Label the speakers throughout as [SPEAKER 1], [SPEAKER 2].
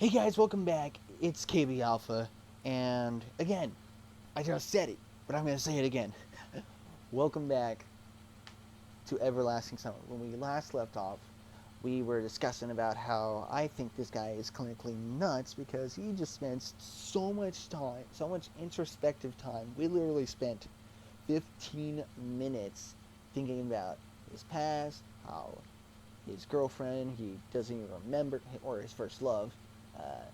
[SPEAKER 1] Hey guys, welcome back. It's KB Alpha, and again, I just said it, but I'm gonna say it again. Welcome back to Everlasting Summer. When we last left off, we were discussing about how I think this guy is clinically nuts because he just spends so much time, so much introspective time. We literally spent 15 minutes thinking about his past, how his girlfriend he doesn't even remember, or his first love, uh,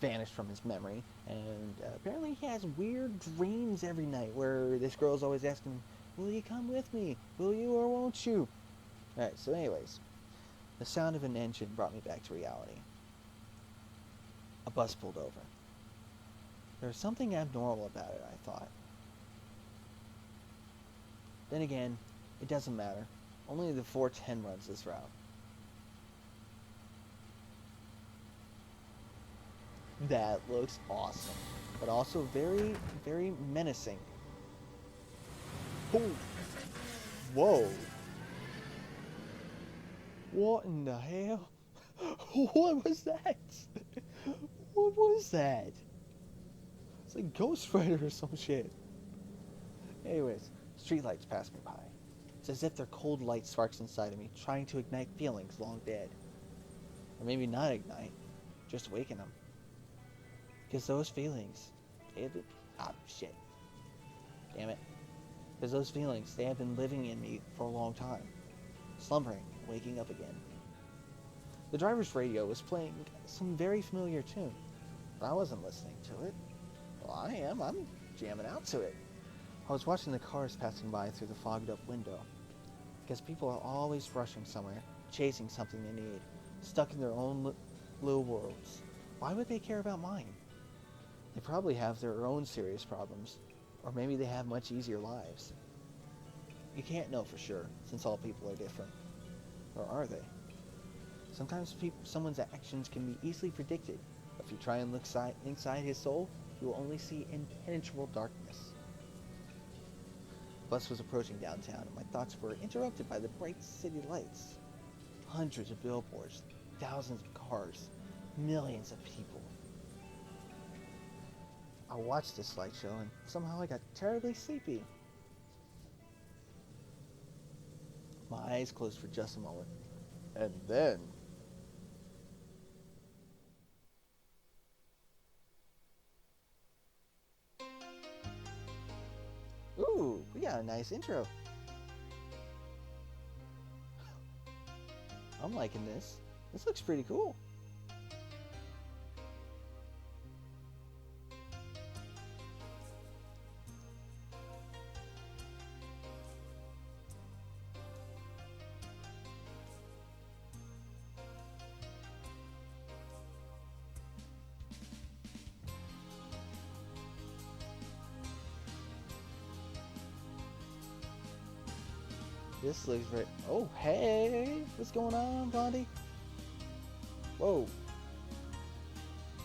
[SPEAKER 1] vanished from his memory. And apparently he has weird dreams every night where this girl's always asking, will you come with me? Will you or won't you? Alright, so anyways, the sound of an engine brought me back to reality. A bus pulled over. There was something abnormal about it, I thought. Then again, it doesn't matter. Only the 410 runs this route. That looks awesome, but also very, very menacing. Oh. Whoa. What in the hell? What was that? What was that? It's like Ghost Rider or some shit. Anyways, streetlights pass me by. It's as if they're cold light sparks inside of me, trying to ignite feelings long dead. Or maybe not ignite, just awaken them. Because those feelings, shit. Damn it. Because those feelings, they have been living in me for a long time. Slumbering, waking up again. The driver's radio was playing some very familiar tune, but I wasn't listening to it. Well, I am. I'm jamming out to it. I was watching the cars passing by through the fogged up window. Because people are always rushing somewhere, chasing something they need, stuck in their own little worlds. Why would they care about mine? They probably have their own serious problems, or maybe they have much easier lives. You can't know for sure, since all people are different. Or are they? Sometimes someone's actions can be easily predicted, but if you try and look inside his soul, you will only see impenetrable darkness. The bus was approaching downtown, and my thoughts were interrupted by the bright city lights. Hundreds of billboards, thousands of cars, millions of people. I watched this light show, and somehow I got terribly sleepy. My eyes closed for just a moment, and then... Ooh, we got a nice intro. I'm liking this. This looks pretty cool. This looks very... Oh, hey! What's going on, Blondie? Whoa.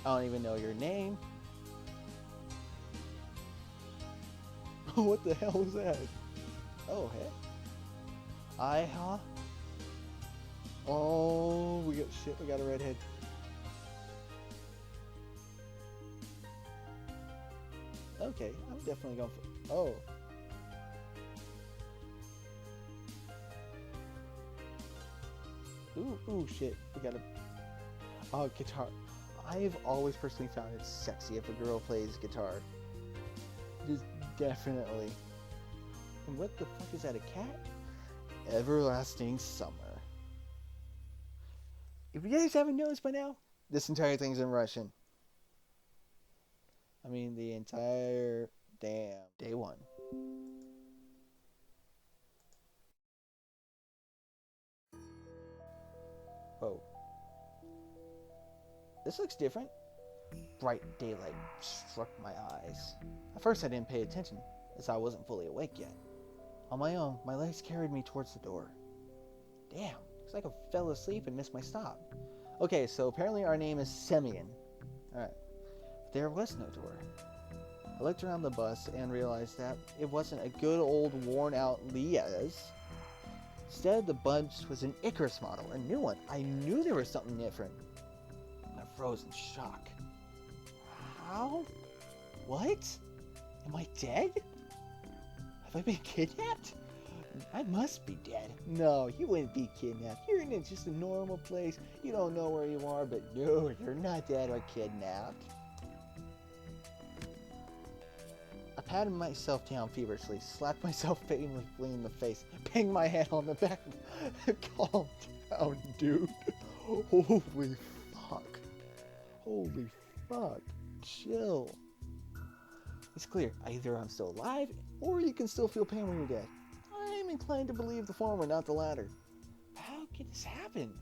[SPEAKER 1] I don't even know your name. What the hell was that? Oh, hey. Huh? Oh, we got a redhead. Okay, I'm definitely going for... Oh. Ooh, shit. We got a... Oh, guitar. I've always personally found it sexy if a girl plays guitar. Just definitely. And what the fuck is that, a cat? Everlasting Summer. If you guys haven't noticed by now, this entire thing's in Russian. I mean, the entire damn day one. Whoa. This looks different. Bright daylight struck my eyes. At first I didn't pay attention, as I wasn't fully awake yet. On my own, my legs carried me towards the door. Damn, looks like I fell asleep and missed my stop. Okay, so apparently our name is Semyon. Alright. But there was no door. I looked around the bus and realized that it wasn't a good old worn out Liaz. Instead, the bus was an Icarus model, a new one. I knew there was something different. froze in shock. How? What? Am I dead? Have I been kidnapped? I must be dead. No, you wouldn't be kidnapped. You're in just a normal place. You don't know where you are, but no, you're not dead or kidnapped. I patted myself down feverishly, slapped myself painfully in the face, banged my head on the back. Calm down, dude. Holy fuck. Holy fuck. Chill. It's clear, either I'm still alive, or you can still feel pain when you're dead. I'm inclined to believe the former, not the latter. How could this happen?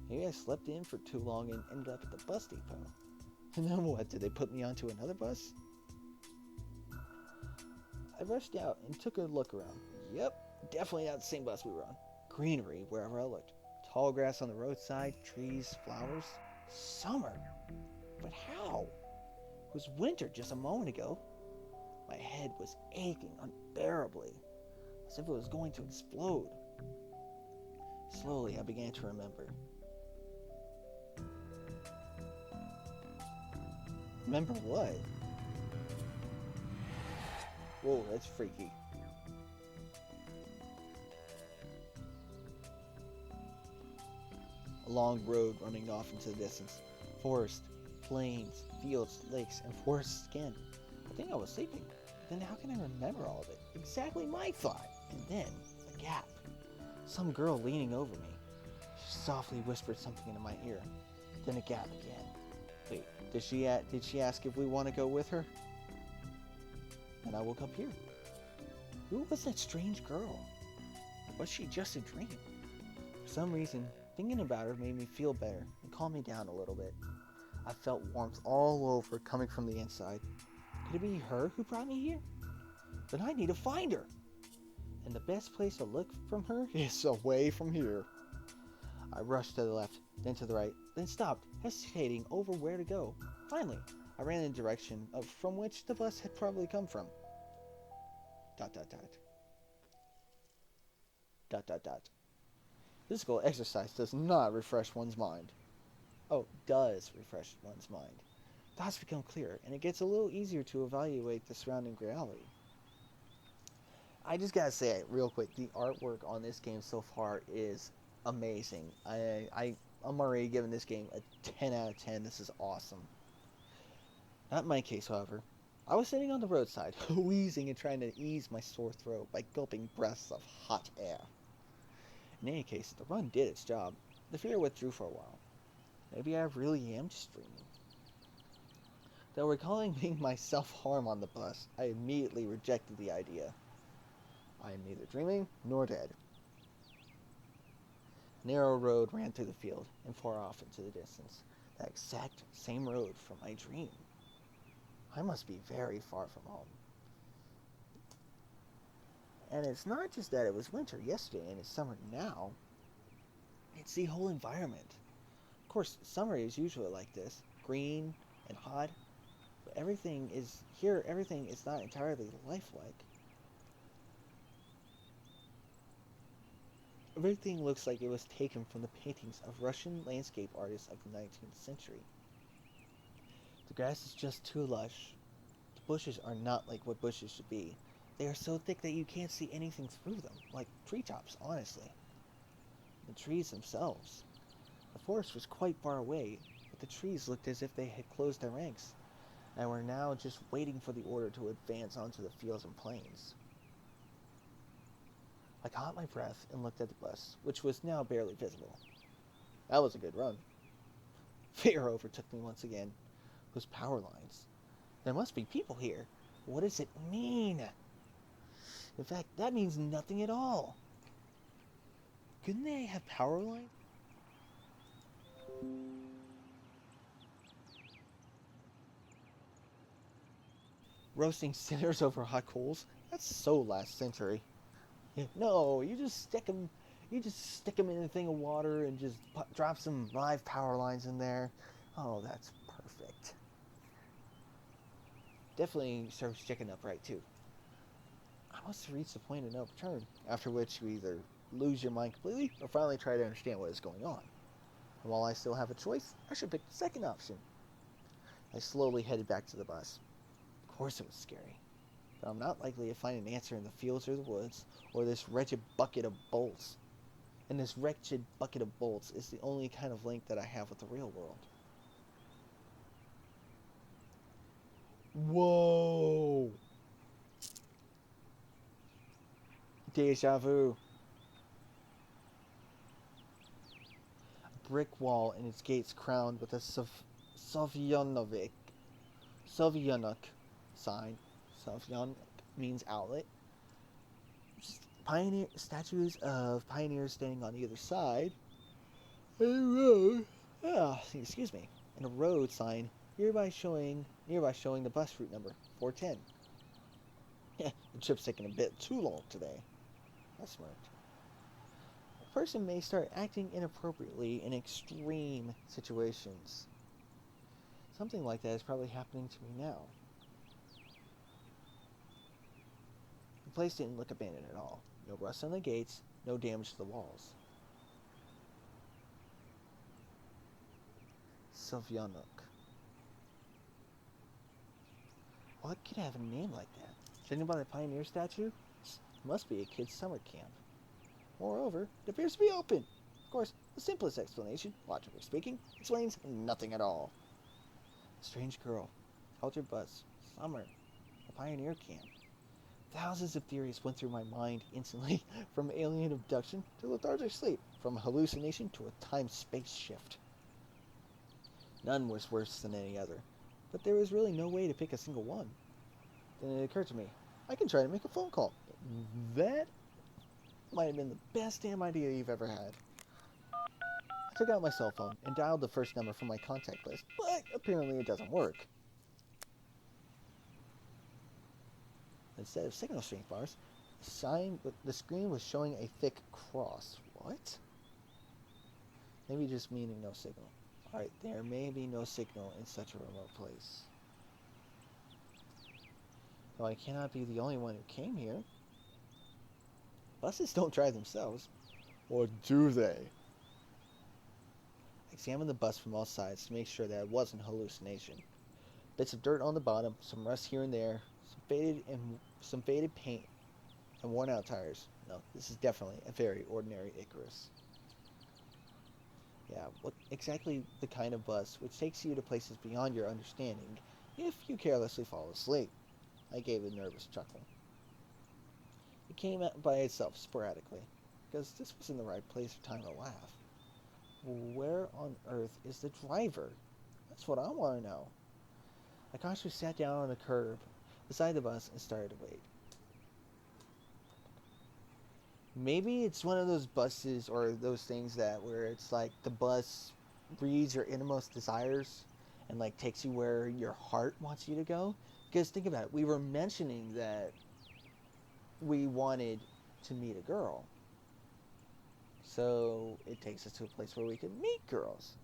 [SPEAKER 1] Maybe I slept in for too long and ended up at the bus depot. And then what, did they put me onto another bus? I rushed out and took a look around. Yep, definitely not the same bus we were on. Greenery wherever I looked. Tall grass on the roadside, trees, flowers. Summer. But how? It was winter just a moment ago. My head was aching unbearably, as if it was going to explode. Slowly, I began to remember. Remember what? Whoa, that's freaky. A long road running off into the distance. Forest, plains, fields, lakes, and forest again. I think I was sleeping. Then how can I remember all of it? Exactly my thought. And then, a gap. Some girl leaning over me. She softly whispered something into my ear. Then a gap again. Wait, did she ask if we want to go with her? And I woke up here. Who was that strange girl? Was she just a dream? For some reason, thinking about her made me feel better and calmed me down a little bit. I felt warmth all over coming from the inside. Could it be her who brought me here? Then I need to find her. And the best place to look from her is away from here. I rushed to the left, then to the right, then stopped, hesitating over where to go. Finally, I ran in the direction from which the bus had probably come from. ... Physical exercise does not refresh one's mind. Oh, does refresh one's mind. Thoughts become clearer, and it gets a little easier to evaluate the surrounding reality. I just gotta say it real quick, the artwork on this game so far is amazing. I'm already giving this game a 10 out of 10. This is awesome. Not in my case, however. I was sitting on the roadside, wheezing and trying to ease my sore throat by gulping breaths of hot air. In any case, the run did its job. The fear withdrew for a while. Maybe I really am just dreaming. Though recalling being my self-harm on the bus, I immediately rejected the idea. I am neither dreaming nor dead. A narrow road ran through the field and far off into the distance. That exact same road from my dream. I must be very far from home. And it's not just that it was winter yesterday and it's summer now. It's the whole environment. Of course, summer is usually like this, green and hot. But everything is not entirely lifelike. Everything looks like it was taken from the paintings of Russian landscape artists of the 19th century. The grass is just too lush. The bushes are not like what bushes should be. They are so thick that you can't see anything through them, like treetops, honestly. The trees themselves. The forest was quite far away, but the trees looked as if they had closed their ranks, and were now just waiting for the order to advance onto the fields and plains. I caught my breath and looked at the bus, which was now barely visible. That was a good run. Fear overtook me once again. Those power lines. There must be people here. What does it mean? In fact, that means nothing at all. Couldn't they have power lines? Roasting sinners over hot coals? That's so last century. No, you just stick them in a thing of water and just drop some live power lines in there. Oh, that's perfect. Definitely serves chicken upright too. I must have reached the point of no return, after which you either lose your mind completely or finally try to understand what is going on. And while I still have a choice, I should pick the second option. I slowly headed back to the bus. Of course it was scary, but I'm not likely to find an answer in the fields or the woods, or this wretched bucket of bolts. And this wretched bucket of bolts is the only kind of link that I have with the real world. Whoa! Deja vu. A brick wall and its gates crowned with a Sovyanovik sign. Sovyanok means outlet. Pioneer statues of pioneers standing on either side. And a road. Excuse me. And a road sign nearby showing the bus route number 410. The trip's taking a bit too long today. I smirked. A person may start acting inappropriately in extreme situations. Something like that is probably happening to me now. The place didn't look abandoned at all. No rust on the gates, no damage to the walls. Sovyanok. What could have a name like that? Judging by the pioneer statue, it must be a kid's summer camp. Moreover, it appears to be open. Of course, the simplest explanation, logically speaking, explains nothing at all. A strange girl, altered bus, summer, a pioneer camp. Thousands of theories went through my mind instantly, from alien abduction to lethargic sleep, from hallucination to a time-space shift. None was worse than any other, but there was really no way to pick a single one. Then it occurred to me, I can try to make a phone call. That might have been the best damn idea you've ever had. I took out my cell phone and dialed the first number from my contact list, but apparently it doesn't work. Instead of signal strength bars, the screen was showing a thick cross. What? Maybe just meaning no signal. Alright, there may be no signal in such a remote place. Though I cannot be the only one who came here. Buses don't drive themselves. Or do they? I examined the bus from all sides to make sure that it wasn't hallucination. Bits of dirt on the bottom, some rust here and there, some faded paint, and worn out tires. No, this is definitely a very ordinary Icarus. Yeah, what exactly the kind of bus which takes you to places beyond your understanding if you carelessly fall asleep. I gave a nervous chuckle. It came out by itself sporadically, because this was in the right place or time to laugh. Where on earth is the driver? That's what I want to know. I cautiously sat down on the curb beside the bus and started to wait. Maybe it's one of those buses or those things that where it's like the bus reads your innermost desires and like takes you where your heart wants you to go. Because think about it, we were mentioning that we wanted to meet a girl. So it takes us to a place where we can meet girls.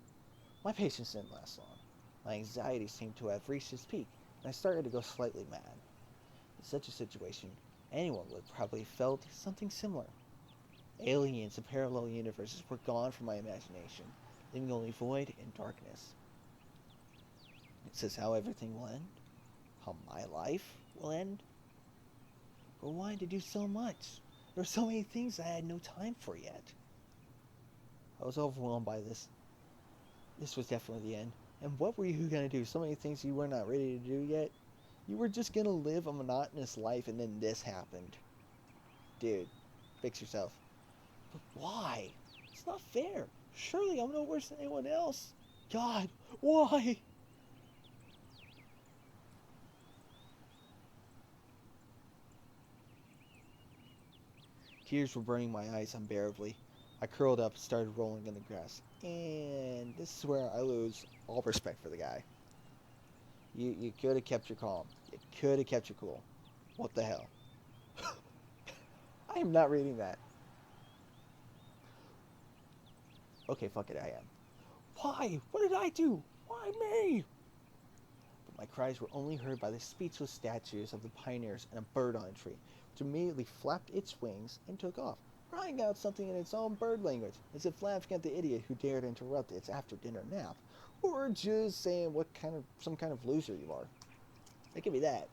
[SPEAKER 1] My patience didn't last long. My anxiety seemed to have reached its peak, and I started to go slightly mad. In such a situation, anyone would probably have felt something similar. Aliens and parallel universes were gone from my imagination, leaving only void and darkness. Is this how everything will end? How my life will end? But why to do so much? There were so many things I had no time for yet. I was overwhelmed by this. This was definitely the end. And what were you going to do? So many things you were not ready to do yet? You were just going to live a monotonous life and then this happened. Dude, fix yourself. But why? It's not fair. Surely I'm no worse than anyone else. God, why? Tears were burning my eyes unbearably. I curled up and started rolling in the grass. And this is where I lose all respect for the guy. You could have kept your calm. You could have kept your cool. What the hell? I am not reading that. Okay, fuck it, I am. Why? What did I do? Why me? But my cries were only heard by the speechless statues of the pioneers and a bird on a tree, which immediately flapped its wings and took off. crying out something in its own bird language, as if laughing at the idiot who dared interrupt its after-dinner nap, or just saying what kind of some kind of loser you are. It could be that.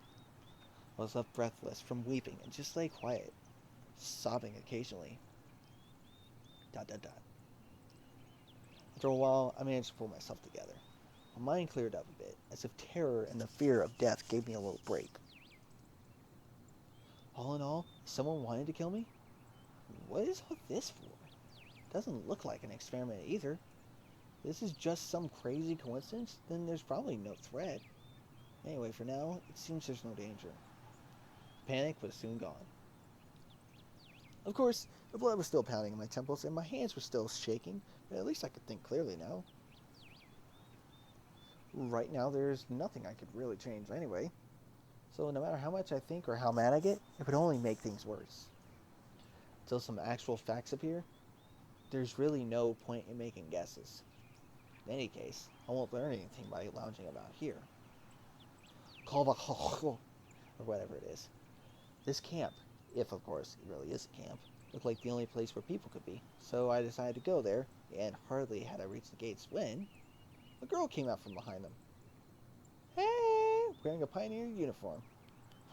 [SPEAKER 1] I was left breathless from weeping and just lay quiet, sobbing occasionally. Dot dot dot. After a while, I managed to pull myself together. My mind cleared up a bit, as if terror and the fear of death gave me a little break. All in all, someone wanted to kill me? What is all this for? Doesn't look like an experiment either. If this is just some crazy coincidence, then there's probably no threat. Anyway, for now, it seems there's no danger. Panic was soon gone. Of course, the blood was still pounding in my temples and my hands were still shaking, but at least I could think clearly now. Right now, there's nothing I could really change anyway. So no matter how much I think or how mad I get, it would only make things worse. Until some actual facts appear, there's really no point in making guesses. In any case, I won't learn anything by lounging about here. Or whatever it is. This camp, if of course it really is a camp, looked like the only place where people could be, so I decided to go there, and hardly had I reached the gates when a girl came out from behind them. Hey! Wearing a pioneer uniform.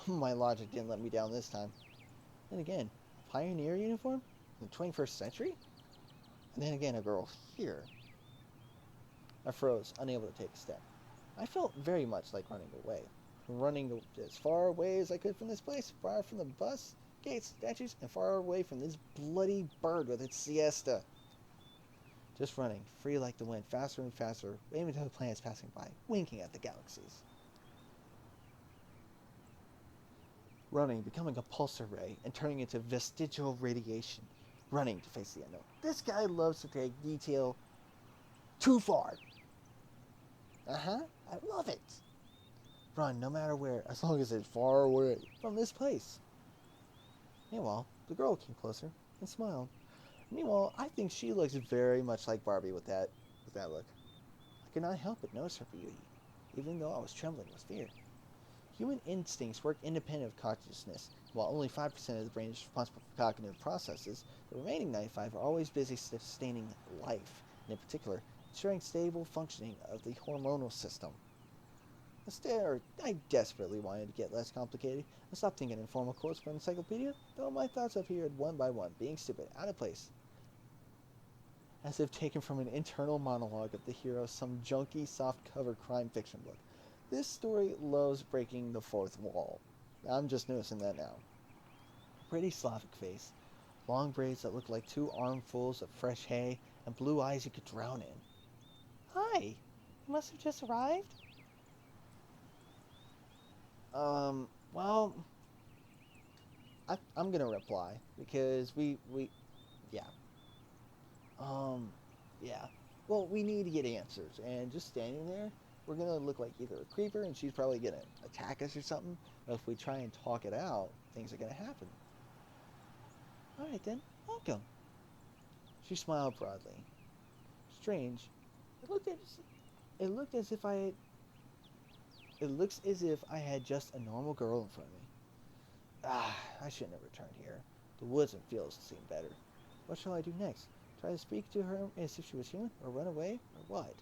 [SPEAKER 1] My logic didn't let me down this time. Then again, a pioneer uniform? In the 21st century? And then again, a girl here. I froze, unable to take a step. I felt very much like running away. Running as far away as I could from this place, far from the bus, gates, statues, and far away from this bloody bird with its siesta. Just running, free like the wind, faster and faster, aiming to the planets passing by, winking at the galaxies. Running, becoming a pulsar ray, and turning into vestigial radiation. Running to face the unknown. This guy loves to take detail too far. I love it. Run no matter where, as long as it's far away from this place. Meanwhile, the girl came closer and smiled. Meanwhile, I think she looks very much like Barbie with that look. I could not help but notice her beauty, even though I was trembling with fear. Human instincts work independent of consciousness. While only 5% of the brain is responsible for cognitive processes, the remaining 95% are always busy sustaining life, and in particular, ensuring stable functioning of the hormonal system. Instead, I desperately wanted to get less complicated and stop thinking in formal quotes from an encyclopedia, though my thoughts appeared one by one, being stupid, out of place, as if taken from an internal monologue of the hero of some junky, soft-cover crime fiction book. This story loves breaking the fourth wall. I'm just noticing that now. Pretty Slavic face, long braids that look like 2 armfuls of fresh hay, and blue eyes you could drown in. Hi, you must have just arrived? Well, I'm gonna reply, because yeah. Yeah. Well, we need to get answers, and just standing there, we're gonna look like either a creeper, and she's probably gonna attack us or something, or if we try and talk it out, things are gonna happen. Alright then, welcome. She smiled broadly. Strange. It looked as, it looked as if I had, it looks as if I had just a normal girl in front of me. I shouldn't have returned here. The woods and fields seem better. What shall I do next? Try to speak to her as if she was human, or run away, or what?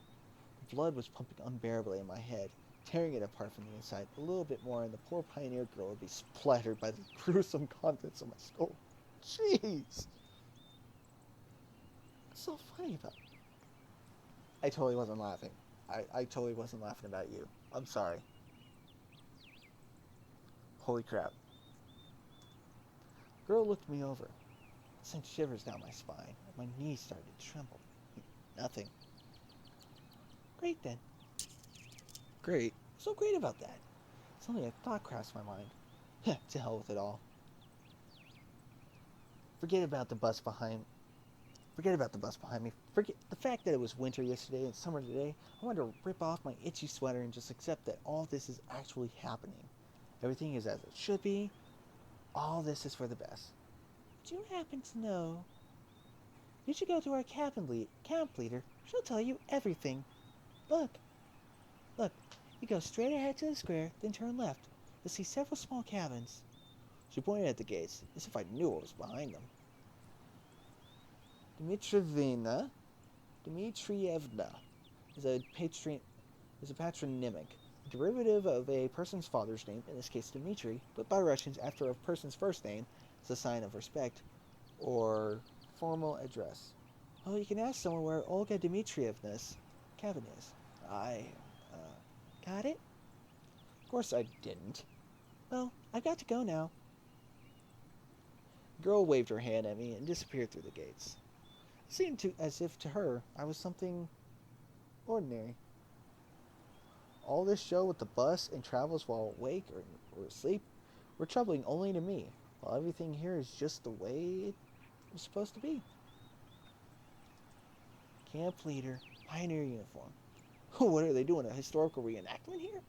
[SPEAKER 1] The blood was pumping unbearably in my head, tearing it apart from the inside. A little bit more, and the poor pioneer girl would be splattered by the gruesome contents of my skull. Jeez! What's so funny about it? I totally wasn't laughing. I totally wasn't laughing about you. I'm sorry. Holy crap. Girl looked me over. It sent shivers down my spine. My knees started to tremble. Nothing. Great then. Great? So great about that? Suddenly a thought crossed my mind. To hell with it all. Forget about the bus behind me. Forget the fact that it was winter yesterday and summer today. I wanted to rip off my itchy sweater and just accept that all this is actually happening. Everything is as it should be. All this is for the best. Do you happen to know? You should go to our camp leader. She'll tell you everything. Look. You go straight ahead to the square, then turn left. You'll see several small cabins. She pointed at the gates, as if I knew what was behind them. Dmitrievna is a patronymic, derivative of a person's father's name, in this case Dmitri, but by Russians after a person's first name as a sign of respect or formal address. Oh, you can ask someone where Olga Dmitrievna's cabin is. I, got it? Of course I didn't. Well, I've got to go now. The girl waved her hand at me and disappeared through the gates. It seemed as if to her I was something ordinary. All this show with the bus and travels while awake or asleep were troubling only to me, while everything here is just the way it was supposed to be. Camp leader, pioneer uniform. What are they doing, a historical reenactment here?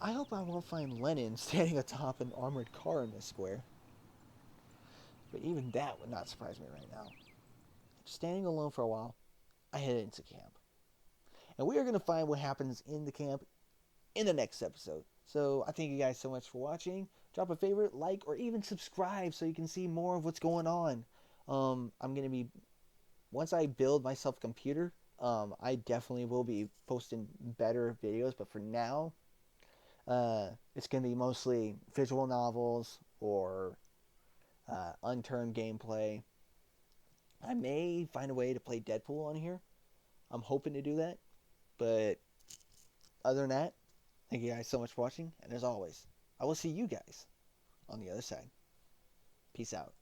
[SPEAKER 1] I hope I won't find Lenin standing atop an armored car in this square. But even that would not surprise me right now. Standing alone for a while, I head into camp. And we are going to find what happens in the camp in the next episode. So I thank you guys so much for watching. Drop a favorite, like, or even subscribe so you can see more of what's going on. I'm going to be, once I build myself a computer, I definitely will be posting better videos. But for now, it's going to be mostly visual novels or unturned gameplay. I may find a way to play Deadpool on here. I'm hoping to do that. But other than that, thank you guys so much for watching. And as always, I will see you guys on the other side. Peace out.